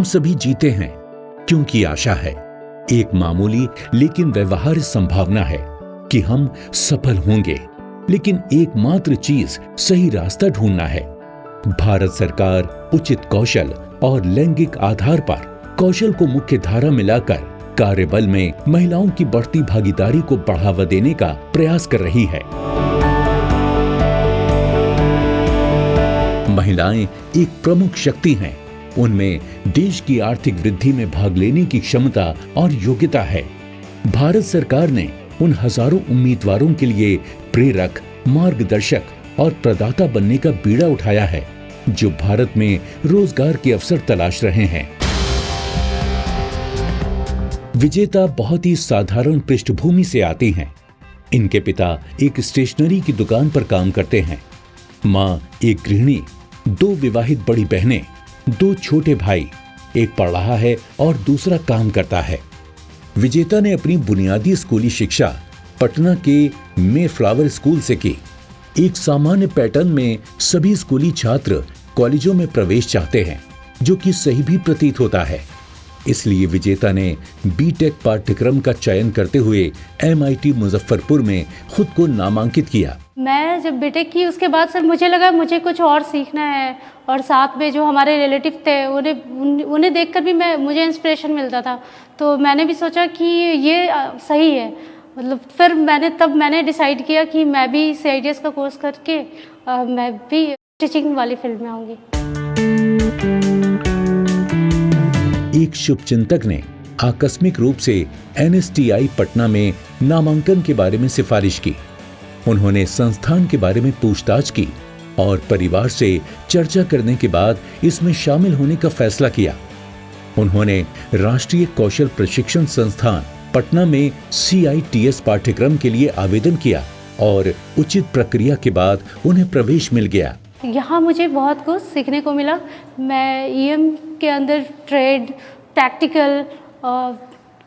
सभी जीते हैं क्योंकि आशा है, एक मामूली लेकिन व्यवहार्य संभावना है कि हम सफल होंगे। लेकिन एकमात्र चीज सही रास्ता ढूंढना है। भारत सरकार उचित कौशल और लैंगिक आधार पर कौशल को मुख्य धारा में लाकर कार्यबल में महिलाओं की बढ़ती भागीदारी को बढ़ावा देने का प्रयास कर रही है। महिलाएं एक प्रमुख शक्ति हैं। उनमें देश की आर्थिक वृद्धि में भाग लेने की क्षमता और योग्यता है। भारत सरकार ने उन हजारों उम्मीदवारों के लिए प्रेरक, मार्गदर्शक और प्रदाता बनने का बीड़ा उठाया है, जो भारत में रोजगार के अवसर तलाश रहे हैं। विजेता बहुत ही साधारण पृष्ठभूमि से आती हैं। इनके पिता एक स्टेशनरी की दुकान पर काम करते हैं। माँ एक गृहिणी, 2 विवाहित बड़ी बहनें, 2 छोटे भाई, एक पढ़ रहा है और दूसरा काम करता है। विजेता ने अपनी बुनियादी स्कूली शिक्षा पटना के मेफ्लावर स्कूल से की। एक सामान्य पैटर्न में सभी स्कूली छात्र कॉलेजों में प्रवेश चाहते हैं, जो कि सही भी प्रतीत होता है। इसलिए विजेता ने बीटेक पाठ्यक्रम का चयन करते हुए MIT मुजफ्फरपुर में खुद को नामांकित किया। मैं जब बीटेक की उसके बाद सर मुझे लगा मुझे कुछ और सीखना है, और साथ में जो हमारे रिलेटिव थे उन्हें देखकर भी मुझे इंस्पिरेशन मिलता था। तो मैंने भी सोचा कि ये सही है। मतलब फिर मैंने डिसाइड किया कि मैं भी CITS का कोर्स करके मैं भी टीचिंग वाली फील्ड में आऊँगी। एक शुभचिंतक ने आकस्मिक रूप से NSTI पटना में नामांकन के बारे में सिफारिश की। उन्होंने संस्थान के बारे में पूछताछ की और परिवार से चर्चा करने के बाद इसमें शामिल होने का फैसला किया। उन्होंने राष्ट्रीय कौशल प्रशिक्षण संस्थान पटना में CITS पाठ्यक्रम के लिए आवेदन किया और उचित प्रक्रिया के बाद उन्हें प्रवेश मिल गया। यहाँ मुझे बहुत कुछ सीखने को मिला। मैं EM के अंदर ट्रेड, प्रैक्टिकल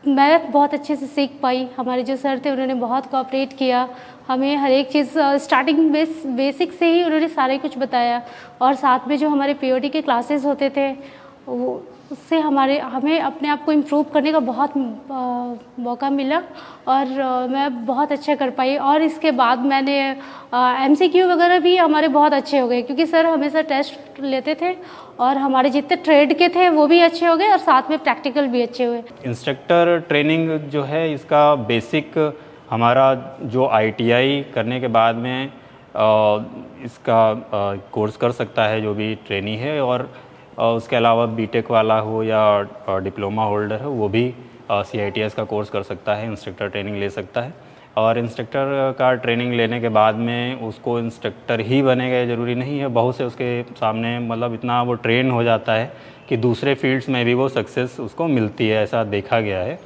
मैं बहुत अच्छे से सीख पाई। हमारे जो सर थे उन्होंने बहुत कोऑपरेट किया। हमें हर एक चीज़ स्टार्टिंग बेसिक से ही उन्होंने सारे कुछ बताया, और साथ में जो हमारे POT के क्लासेस होते थे उससे हमें अपने आप को इम्प्रूव करने का बहुत मौका मिला, और मैं बहुत अच्छा कर पाई। और इसके बाद मैंने MCQ वगैरह भी हमारे बहुत अच्छे हो गए, क्योंकि सर हमेशा टेस्ट लेते थे और हमारे जितने ट्रेड के थे वो भी अच्छे हो गए, और साथ में प्रैक्टिकल भी अच्छे हुए। इंस्ट्रक्टर ट्रेनिंग जो है इसका बेसिक हमारा जो ITI करने के बाद में इसका कोर्स कर सकता है जो भी ट्रेनी है, और उसके अलावा बीटेक वाला हो या डिप्लोमा होल्डर हो वो भी CITS का कोर्स कर सकता है, इंस्ट्रक्टर ट्रेनिंग ले सकता है। और इंस्ट्रक्टर का ट्रेनिंग लेने के बाद में उसको इंस्ट्रक्टर ही बनेगा ज़रूरी नहीं है। बहुत से उसके सामने मतलब इतना वो ट्रेन हो जाता है कि दूसरे फील्ड्स में भी वो सक्सेस उसको मिलती है, ऐसा देखा गया है।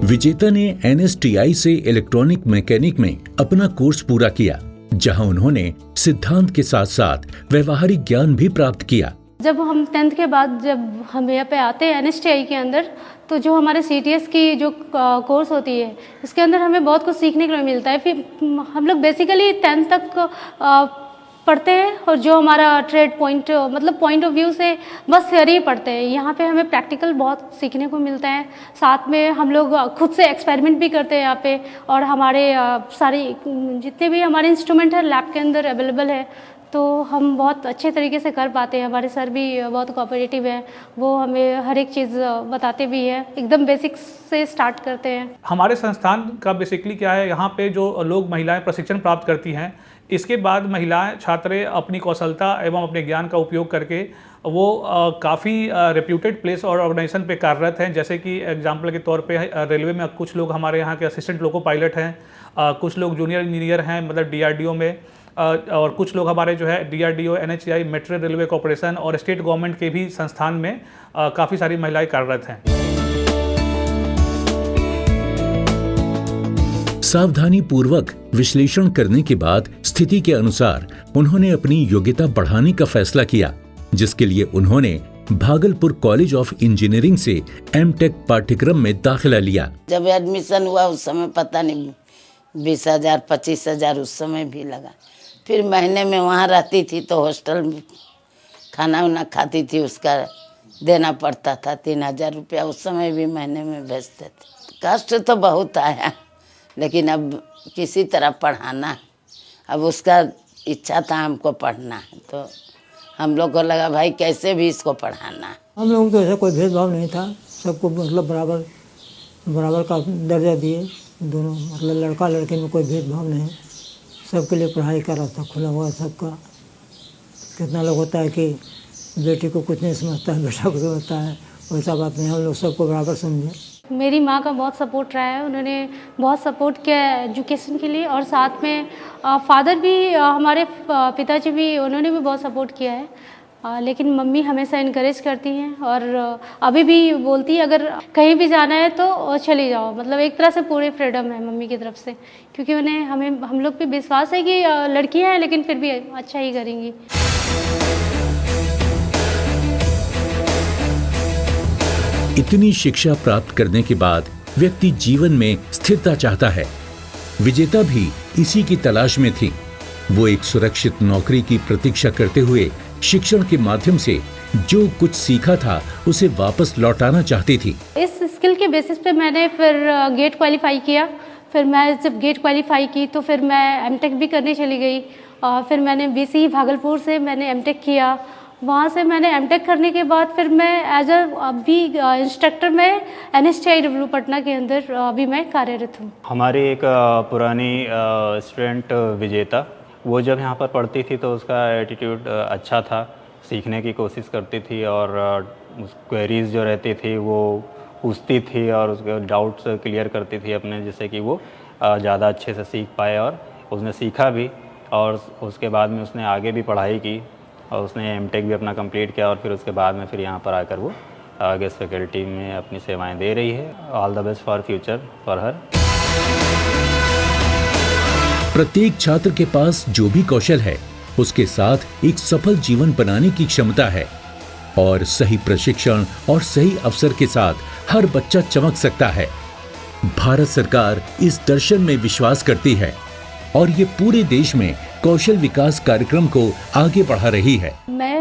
विजेता ने NSTI से इलेक्ट्रॉनिक मैकेनिक में अपना कोर्स पूरा किया, जहां उन्होंने सिद्धांत के साथ साथ व्यवहारिक ज्ञान भी प्राप्त किया। जब हम 10th के बाद जब हम यहाँ पे आते हैं NSTI के अंदर, तो जो हमारे CTS की जो कोर्स होती है उसके अंदर हमें बहुत कुछ सीखने को मिलता है। फिर हम लोग बेसिकली 10th तक पढ़ते हैं, और जो हमारा ट्रेड पॉइंट ऑफ व्यू से बस थियरी ही पढ़ते हैं। यहाँ पे हमें प्रैक्टिकल बहुत सीखने को मिलता है। साथ में हम लोग खुद से एक्सपेरिमेंट भी करते हैं यहाँ पे, और हमारे सारे जितने भी हमारे इंस्ट्रूमेंट है लैब के अंदर अवेलेबल है, तो हम बहुत अच्छे तरीके से कर पाते हैं। हमारे सर भी बहुत कोऑपरेटिव हैं, वो हमें हर एक चीज़ बताते भी हैं। एकदम बेसिक से स्टार्ट करते हैं। हमारे संस्थान का बेसिकली क्या है, यहाँ पे जो लोग महिलाएं प्रशिक्षण प्राप्त करती हैं, इसके बाद महिलाएं छात्रें अपनी कौशलता एवं अपने ज्ञान का उपयोग करके वो काफ़ी रेप्यूटेड प्लेस और ऑर्गेनाइजेशन पे कार्यरत हैं। जैसे कि एग्जांपल के तौर पे रेलवे में कुछ लोग हमारे यहाँ के असिस्टेंट लोको पायलट हैं, कुछ लोग जूनियर इंजीनियर हैं मतलब DRDO में, और कुछ लोग हमारे जो है DRDO, NHAI, metro railway corporation और स्टेट गवर्नमेंट के भी संस्थान में काफ़ी सारी महिलाएं कार्यरत हैं। सावधानी पूर्वक विश्लेषण करने के बाद स्थिति के अनुसार उन्होंने अपनी योग्यता बढ़ाने का फैसला किया, जिसके लिए उन्होंने भागलपुर कॉलेज ऑफ इंजीनियरिंग से MTech पाठ्यक्रम में दाखिला लिया। जब एडमिशन हुआ उस समय पता नहीं 20,000 25,000 उस समय भी लगा, फिर महीने में वहाँ रहती थी तो हॉस्टल में खाना वाना खाती थी, उसका देना पड़ता था 3000 रुपया, उस समय भी महीने में भेजते थे। कष्ट तो बहुत आया, लेकिन अब किसी तरह पढ़ाना, अब उसका इच्छा था हमको पढ़ना है, तो हम लोग को लगा भाई कैसे भी इसको पढ़ाना है। हम लोगों को ऐसा कोई भेदभाव नहीं था, सबको मतलब बराबर का दर्जा दिए दोनों, मतलब लड़का लड़के में कोई भेदभाव नहीं, सबके लिए पढ़ाई का रास्ता खुला हुआ सबका। कितना लोग होता है कि बेटी को कुछ नहीं समझता है, बेटा को समझता है, वैसा बात नहीं, हम लोग सबको बराबर समझे। मेरी माँ का बहुत सपोर्ट रहा है, उन्होंने बहुत सपोर्ट किया एजुकेशन के लिए, और साथ में फादर भी, हमारे पिताजी भी, उन्होंने भी बहुत सपोर्ट किया है। लेकिन मम्मी हमेशा इनकरेज करती हैं और अभी भी बोलती है अगर कहीं भी जाना है तो चली जाओ, मतलब एक तरह से पूरे फ्रीडम है मम्मी की तरफ से, क्योंकि उन्हें हम लोग पे विश्वास है कि लड़कियां हैं लेकिन फिर भी अच्छा ही करेंगी। इतनी शिक्षा प्राप्त करने के बाद व्यक्ति जीवन में स्थिरता चाहता है। विजेता भी इसी की तलाश में थी। वो एक सुरक्षित नौकरी की प्रतीक्षा करते हुए शिक्षण के माध्यम से जो कुछ सीखा था उसे वापस लौटाना चाहती थी। इस स्किल के बेसिस पे मैंने फिर गेट क्वालिफाई किया। फिर मैं जब गेट क्वालिफाई की तो फिर मैं एमटेक भी करने चली गई। फिर मैंने बीसी भागलपुर से मैंने एमटेक किया। वहाँ से मैंने एमटेक करने के बाद फिर मैं एज अभी इंस्ट्रक्टर में NSTIW पटना के अंदर अभी मैं कार्यरत हूँ। हमारी एक पुरानी स्टूडेंट विजेता, वो जब यहाँ पर पढ़ती थी तो उसका एटीट्यूड अच्छा था, सीखने की कोशिश करती थी और क्वेरीज जो रहती थी वो पूछती थी और उसके डाउट्स क्लियर करती थी अपने, जिससे कि वो ज़्यादा अच्छे से सीख पाए। और उसने सीखा भी और उसके बाद में उसने आगे भी पढ़ाई की और उसने एमटेक भी अपना कंप्लीट किया और फिर उसके बाद में फिर यहाँ पर आकर वो गेस्ट फैकल्टी में अपनी सेवाएं दे रही है। All the best for future for her. प्रत्येक छात्र के पास जो भी कौशल है उसके साथ एक सफल जीवन बनाने की क्षमता है, और सही प्रशिक्षण और सही अवसर के साथ हर बच्चा चमक सकता है। भारत सरकार इस दर्शन में विश्वास करती है और ये पूरे देश में कौशल विकास कार्यक्रम को आगे बढ़ा रही है। मैं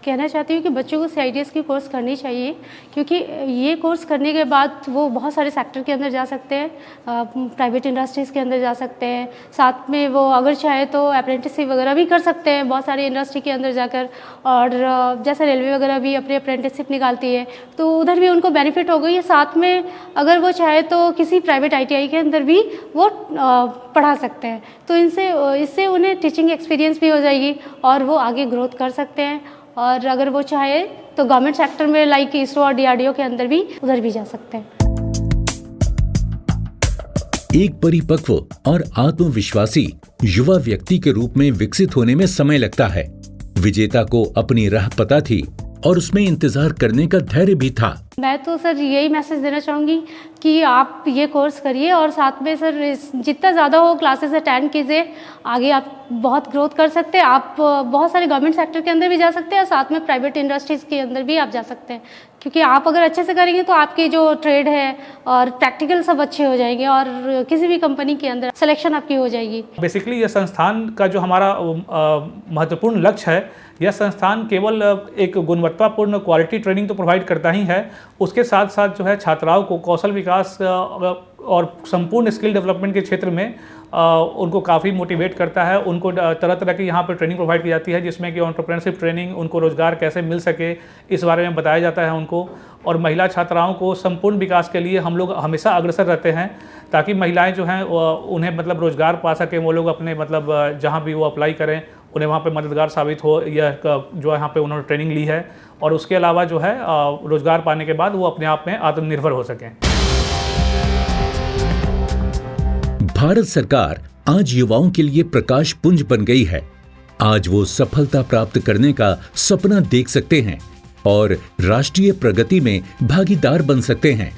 कहना चाहती हूँ कि बच्चों को CITS की कोर्स करनी चाहिए, क्योंकि ये कोर्स करने के बाद वो बहुत सारे सेक्टर के अंदर जा सकते हैं, प्राइवेट इंडस्ट्रीज़ के अंदर जा सकते हैं। साथ में वो अगर चाहे तो अप्रेंटिसशिप वगैरह भी कर सकते हैं बहुत सारी इंडस्ट्री के अंदर जाकर, और जैसे रेलवे वगैरह भी अपनी अप्रेंटिसशिप निकालती है तो उधर भी उनको बेनिफिट हो गई है। साथ में अगर वो चाहे तो किसी प्राइवेट ITI के अंदर भी वो पढ़ा सकते हैं, तो इससे उन्हें टीचिंग एक्सपीरियंस भी हो जाएगी और वो आगे ग्रोथ कर सकते हैं। और अगर वो चाहे तो गवर्नमेंट सेक्टर में लाइक ISRO और DRDO के अंदर भी उधर भी जा सकते हैं। एक परिपक्व और आत्मविश्वासी युवा व्यक्ति के रूप में विकसित होने में समय लगता है। विजेता को अपनी राह पता थी और उसमें इंतजार करने का धैर्य भी था। मैं तो सर यही मैसेज देना चाहूँगी कि आप ये कोर्स करिए और साथ में सर जितना ज़्यादा हो क्लासेस अटेंड कीजिए, आगे आप बहुत ग्रोथ कर सकते हैं। आप बहुत सारे गवर्नमेंट सेक्टर के अंदर भी जा सकते हैं और साथ में प्राइवेट इंडस्ट्रीज़ के अंदर भी आप जा सकते हैं, क्योंकि आप अगर अच्छे से करेंगे तो आपके जो ट्रेड है और प्रैक्टिकल सब अच्छे हो जाएंगे और किसी भी कंपनी के अंदर सिलेक्शन आपकी हो जाएगी। बेसिकली ये संस्थान का जो हमारा महत्वपूर्ण लक्ष्य है, यह संस्थान केवल एक गुणवत्तापूर्ण क्वालिटी ट्रेनिंग तो प्रोवाइड करता ही है, उसके साथ साथ जो है छात्राओं को कौशल विकास और संपूर्ण स्किल डेवलपमेंट के क्षेत्र में उनको काफ़ी मोटिवेट करता है। उनको तरह तरह की यहाँ पर ट्रेनिंग प्रोवाइड की जाती है, जिसमें कि एंटरप्रेन्योरशिप ट्रेनिंग, उनको रोजगार कैसे मिल सके इस बारे में बताया जाता है उनको। और महिला छात्राओं को संपूर्ण विकास के लिए हम लोग हमेशा अग्रसर रहते हैं, ताकि महिलाएं जो हैं उन्हें मतलब रोजगार पा सकें, वो लोग अपने मतलब जहाँ भी वो अप्लाई करें उन्हें वहाँ पे मददगार साबित हो, यह जो यहाँ पे उन्होंने ट्रेनिंग ली है। और उसके अलावा जो है रोजगार पाने के बाद वो अपने आप में आत्मनिर्भर हो सकें। भारत सरकार आज युवाओं के लिए प्रकाश पुंज बन गई है। आज वो सफलता प्राप्त करने का सपना देख सकते हैं और राष्ट्रीय प्रगति में भागीदार बन सकते हैं।